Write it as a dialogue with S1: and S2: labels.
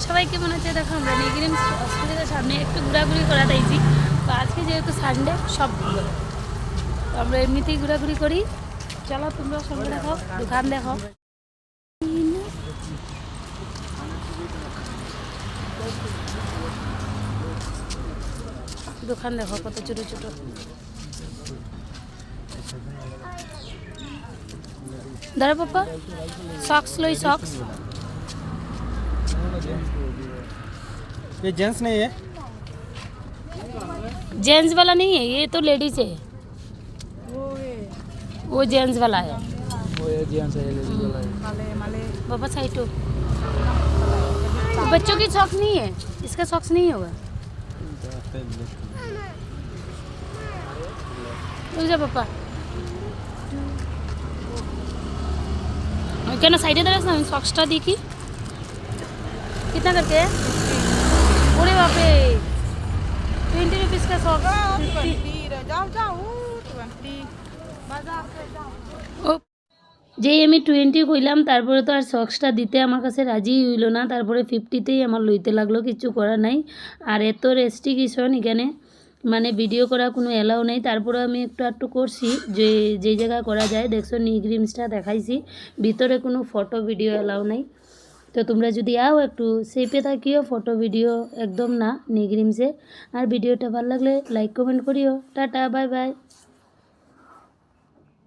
S1: সবাই কেমন আছে দেখো আমরা নিগিরিম হসপিটালের সামনে একটু ঘোরাঘুরি করা দিয়েছি। তো আজকে যেহেতু সানডে সব তো আমরা এমনিতেই ঘোরাঘুরি করি। চলো তোমরা সঙ্গে দেখো, দোকান দেখো। দোকান দেখো কত ছোট ছোট। দাঁড়া পাপা, सॉक्स लो सॉक्स।
S2: ये जेंट्स नहीं है,
S1: जेंट्स वाला नहीं है, ये तो लेडीज है। वो जेंट्स वाला है।
S2: वो ये जेंट्स है, लेडीज वाला है।
S1: पापा साइड हो। बच्चों की सॉक्स नहीं है, इसका सॉक्स नहीं होगा। रुक जा पापा, क्या ना साइडे दराज ना सॉक्सटा देखी कितना करके है। पूरे बापे 20 रुपीज़ का सॉक्स। যেই আমি 20 কইলাম তারপরে তো আর সক্সটা দিতে আমার কাছে রাজি হইল না। তারপরে 50তেই আমার লইতে লাগলো, কিছু করার নাই। আর এত রেস্ট্রিকশন এখানে, মানে ভিডিও করা কোনো এলাও নেই। তারপরে আমি একটু একটু করছি যে যেই জায়গায় করা যায়। দেখছো নিগ্রিমসটা দেখাইছি, ভিতরে কোনো ফটো ভিডিও এলাও নেই। তো তোমরা যদি আও একটু সেফে থাকিও, ফটো ভিডিও একদম না নিগ্রিমসে। আর ভিডিওটা ভালো লাগলে লাইক কমেন্ট করিও। Tata, bye bye.